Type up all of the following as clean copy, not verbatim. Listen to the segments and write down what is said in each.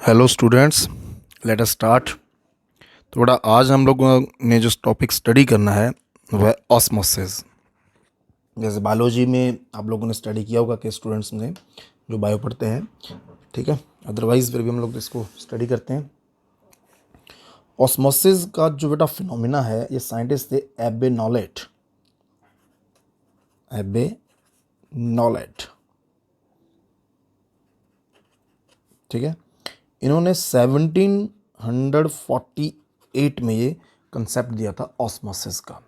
Hello students, let us start. थोड़ा आज हम लोगों ने जो टॉपिक स्टडी करना है वह ऑस्मोसिस। जैसे बायोलॉजी में आप लोगों ने स्टडी किया होगा कि स्टूडेंट्स ने जो बायो पढ़ते हैं, ठीक है। अदरवाइज फिर भी हम लोग इसको स्टडी करते हैं। ऑस्मोसिस का जो बेटा फिनोमिना है, ये साइंटिस्ट थे एबे नॉलेट, ठीक है। इन्होंने 1748 में ये कंसेप्ट दिया था ऑस्मोसिस का।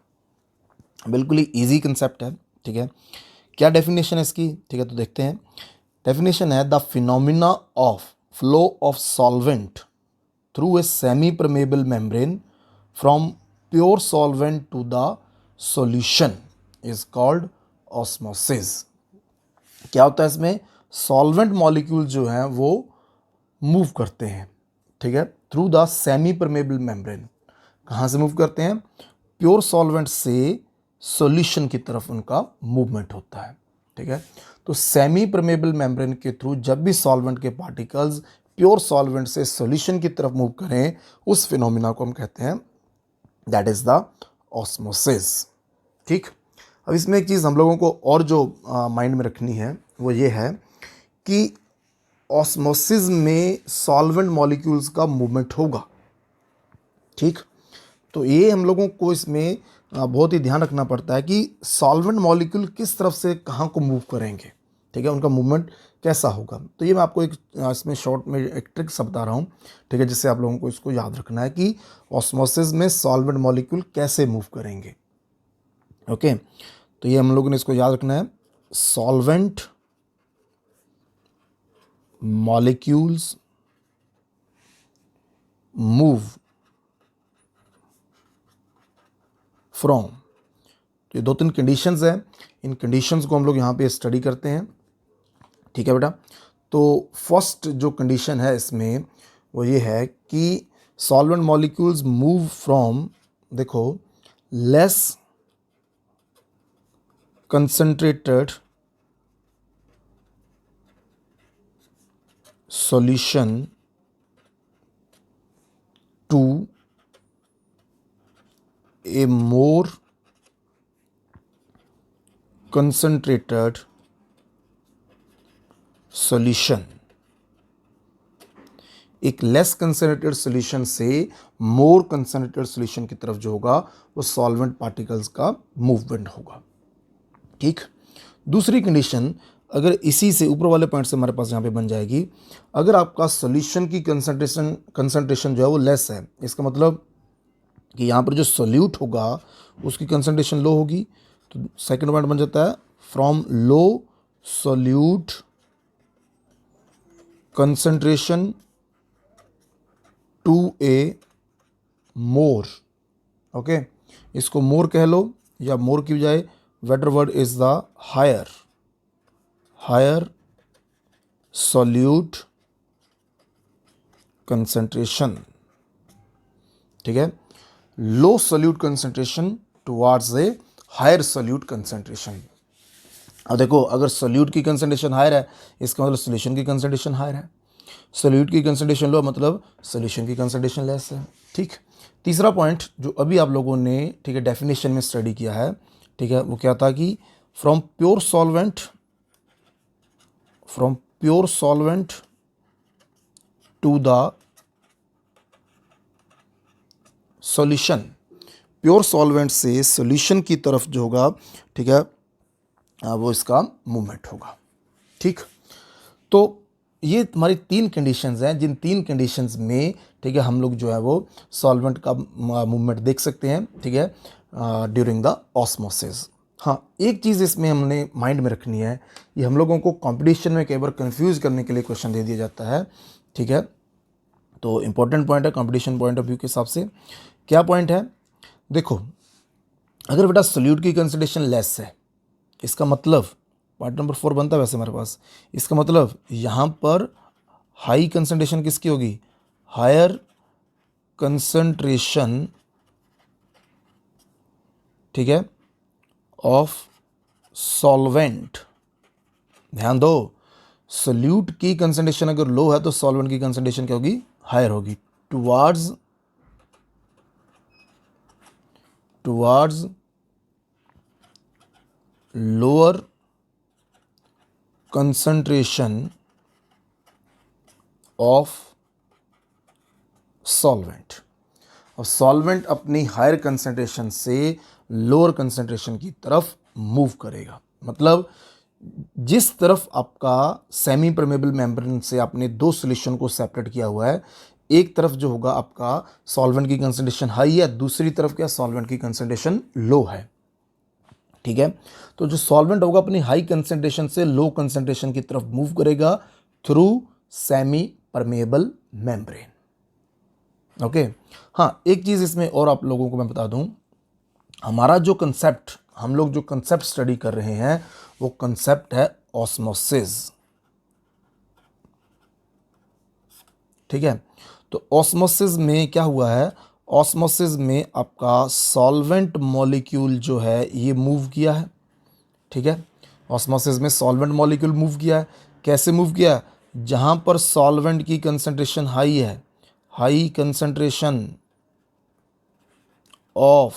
बिल्कुल ही इजी कंसेप्ट है, ठीक है। क्या डेफिनेशन है इसकी, ठीक है, तो देखते हैं। डेफिनेशन है the phenomena of flow of solvent through a semi permeable membrane from pure solvent to the solution is called osmosis. क्या होता है इसमें, सॉल्वेंट मॉलिक्यूल जो हैं वो मूव करते हैं, ठीक है, through the semi permeable membrane. कहाँ से मूव करते हैं, प्योर सॉल्वेंट से सॉल्यूशन की तरफ उनका मूवमेंट होता है, ठीक है। तो सेमी परमेबल मेम्ब्रेन के थ्रू जब भी सॉल्वेंट के पार्टिकल्स प्योर सॉल्वेंट से सॉल्यूशन की तरफ मूव करें, उस फिनोमिना को हम कहते हैं दैट इज द ऑस्मोसिस, ठीक। अब इसमें एक चीज़ हम लोगों को और जो माइंड में रखनी है वो ये है कि ऑस्मोसिस में सॉल्वेंट मॉलिक्यूल्स का मूवमेंट होगा, ठीक। तो ये हम लोगों को इसमें बहुत ही ध्यान रखना पड़ता है कि सॉल्वेंट मॉलिक्यूल किस तरफ से कहाँ को मूव करेंगे, ठीक है, उनका मूवमेंट कैसा होगा। तो ये मैं आपको एक इसमें शॉर्ट में एक ट्रिक सा बता रहा हूँ, ठीक है, जिससे आप लोगों को इसको याद रखना है कि ऑस्मोसिस में सॉल्वेंट मॉलिक्यूल कैसे मूव करेंगे। ओके, तो ये हम लोगों ने इसको याद रखना है। सॉल्वेंट मॉलिक्यूल्स मूव फ्रॉम, तो ये दो तीन कंडीशंस हैं, इन कंडीशंस को हम लोग यहाँ पे स्टडी करते हैं, ठीक है बेटा। तो फर्स्ट जो कंडीशन है इसमें वो ये है कि सॉल्वेंट मॉलिक्यूल्स मूव फ्रॉम, देखो, less concentrated solution to a more concentrated solution. एक लेस कंसंट्रेटेड सॉल्यूशन से मोर कंसंट्रेटेड सॉल्यूशन की तरफ जो होगा वो सॉल्वेंट पार्टिकल्स का मूवमेंट होगा, ठीक। दूसरी कंडीशन, अगर इसी से ऊपर वाले पॉइंट से हमारे पास यहाँ पे बन जाएगी, अगर आपका सॉल्यूशन की कंसंट्रेशन जो है वो लेस है, इसका मतलब कि यहाँ पर जो सोल्यूट होगा उसकी कंसंट्रेशन लो होगी, तो सेकंड पॉइंट बन जाता है from low solute concentration to a more. Okay, इसको मोर कह लो या मोर की बजाय better word is the higher solute concentration, ठीक है। Low solute concentration towards a higher solute concentration. अब देखो, अगर सोल्यूट की कंसंट्रेशन हायर है इसका मतलब सोल्यूशन की कंसंट्रेशन हायर है, सोल्यूट की कंसंट्रेशन लो मतलब सोल्यूशन की कंसंट्रेशन लेस है, ठीक। तीसरा पॉइंट जो अभी आप लोगों ने, ठीक है, डेफिनेशन में स्टडी किया है, ठीक है, वो क्या था कि from pure solvent to the solution, pure solvent से सॉल्यूशन की तरफ जो होगा, ठीक है, वो इसका मूवमेंट होगा, ठीक। तो ये तुम्हारी तीन कंडीशंस हैं, जिन तीन कंडीशंस में, ठीक है, हम लोग जो है वो सॉल्वेंट का मूवमेंट देख सकते हैं, ठीक है, ड्यूरिंग द ऑस्मोसिस। हाँ, एक चीज़ इसमें हमने माइंड में रखनी है, ये हम लोगों को कंपटीशन में कई बार कंफ्यूज करने के लिए क्वेश्चन दे दिया जाता है, ठीक है। तो इंपॉर्टेंट पॉइंट है कंपटीशन पॉइंट ऑफ व्यू के हिसाब से। क्या पॉइंट है, देखो, अगर बेटा सोल्यूट की कंसंट्रेशन लेस है, इसका मतलब पॉइंट नंबर 4 बनता है वैसे हमारे पास, इसका मतलब यहाँ पर हाई कंसंट्रेशन किसकी होगी, हायर कंसंट्रेशन, ठीक है, ऑफ सॉल्वेंट। ध्यान दो, सोल्यूट की कंसंट्रेशन अगर लो है तो सॉल्वेंट की कंसंट्रेशन क्या होगी, हायर होगी। Towards lower concentration of solvent. और सॉल्वेंट अपनी हायर कंसंट्रेशन से लोअर कंसंट्रेशन की तरफ मूव करेगा। मतलब जिस तरफ आपका सेमी परमेबल मेम्ब्रेन से आपने दो सॉल्यूशन को सेपरेट किया हुआ है, एक तरफ जो होगा आपका सॉल्वेंट की कंसंट्रेशन हाई है, दूसरी तरफ क्या सॉल्वेंट की कंसंट्रेशन लो है। ठीक है, तो जो सॉल्वेंट होगा अपनी हाई कंसंट्रेशन से लो कंसंट्रेशन की तरफ मूव करेगा through semi permeable membrane. Okay, हाँ एक चीज इसमें और आप लोगों को मैं बता दूं, हमारा जो कंसेप्ट, हम लोग जो कंसेप्ट स्टडी कर रहे हैं वो कंसेप्ट है ऑस्मोसिस। ठीक है, तो ऑस्मोसिस में क्या हुआ है, ऑस्मोसिस में आपका सॉल्वेंट मॉलिक्यूल जो है ये मूव किया है। ठीक है, ऑस्मोसिस में सॉल्वेंट मॉलिक्यूल मूव किया है। कैसे मूव किया है, जहां पर सॉल्वेंट की कंसंट्रेशन हाई है, हाई कंसंट्रेशन ऑफ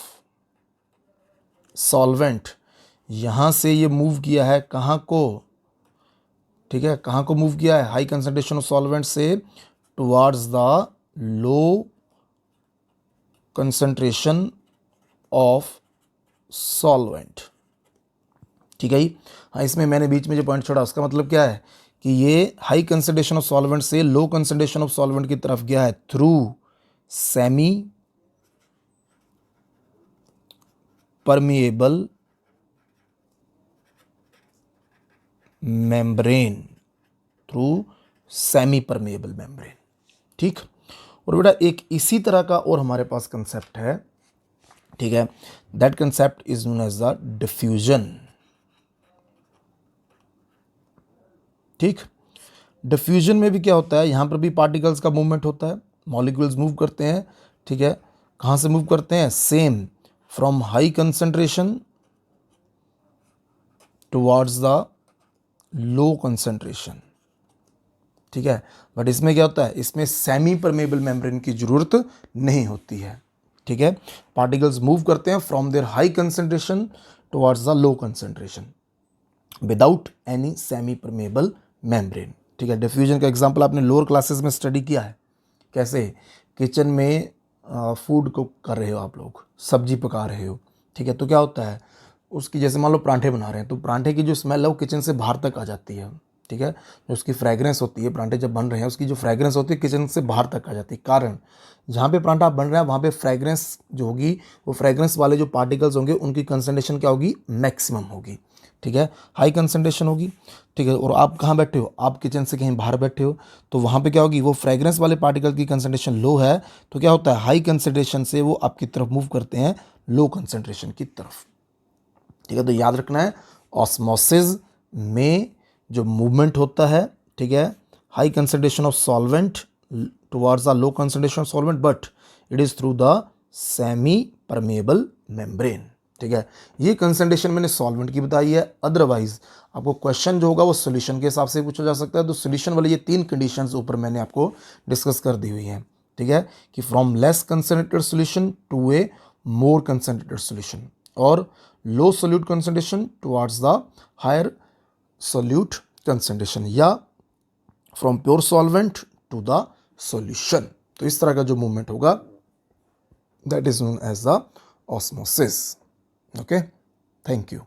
सॉल्वेंट, यहां से ये मूव किया है कहां को, ठीक है, कहां को मूव किया है, हाई कंसंट्रेशन ऑफ सॉल्वेंट से towards the low concentration of solvent. ठीक है, हाँ इसमें मैंने बीच में जो पॉइंट छोड़ा उसका मतलब क्या है कि ये हाई कंसंट्रेशन ऑफ सॉल्वेंट से लो कंसंट्रेशन ऑफ सॉल्वेंट की तरफ गया है through semi permeable membrane, through semi permeable membrane. ठीक, और बेटा एक इसी तरह का और हमारे पास कंसेप्ट है। ठीक है, that concept is known as the diffusion. ठीक, डिफ्यूजन में भी क्या होता है, यहां पर भी पार्टिकल्स का मूवमेंट होता है, मॉलिक्यूल्स मूव करते हैं। ठीक है, कहां से मूव करते हैं, same from high concentration towards the low concentration. ठीक है, बट इसमें क्या होता है, इसमें सेमी परमेबल मेम्ब्रेन की जरूरत नहीं होती है। ठीक है, पार्टिकल्स मूव करते हैं from there high concentration towards the low concentration without any semi permeable membrane. ठीक है, डिफ्यूजन का एग्जांपल आपने लोअर क्लासेस में स्टडी किया है, कैसे किचन में फूड कुक कर रहे हो, आप लोग सब्जी पका रहे हो। ठीक है, तो क्या होता है उसकी, जैसे मान लो परांठे बना रहे हैं, तो परांठे की जो स्मेल है वो किचन से बाहर तक आ जाती है। ठीक है, जो उसकी फ्रेग्रेंस होती है, परांठे जब बन रहे हैं उसकी जो फ्रेग्रेंस होती है किचन से बाहर तक आ जाती है। कारण जहाँ पे परांठा बन रहा है वहाँ पे फ्रेग्रेंस जो होगी, वो फ्रेग्रेंस वाले जो पार्टिकल्स होंगे उनकी कंसंट्रेशन क्या होगी, मैक्सिमम होगी। ठीक है, हाई कंसंट्रेशन होगी। ठीक है, और आप कहाँ बैठे हो, आप किचन से कहीं बाहर बैठे हो, तो वहाँ पे क्या होगी, वो फ्रेग्रेंस वाले पार्टिकल की कंसंट्रेशन लो है, तो क्या होता है हाई कंसंट्रेशन से वो आपकी तरफ मूव करते हैं लो कंसंट्रेशन की तरफ। ठीक है, तो याद रखना है ऑस्मोसिस में जो मूवमेंट होता है, ठीक है, high concentration of solvent towards the low concentration of solvent, but it is through the semi permeable membrane. ठीक है, ये कंसंट्रेशन मैंने सॉल्वेंट की बताई है। अदरवाइज आपको क्वेश्चन जो होगा वो सोल्यूशन के हिसाब से पूछा जा सकता है। तो सोल्यूशन वाली ये तीन कंडीशंस ऊपर मैंने आपको डिस्कस कर दी हुई हैं। ठीक है, कि from less concentrated solution to a more concentrated solution, और low solute concentration towards the higher solute concentration, या from pure solvent to the solution. तो इस तरह का जो मूवमेंट होगा that is known as the osmosis. Okay, thank you.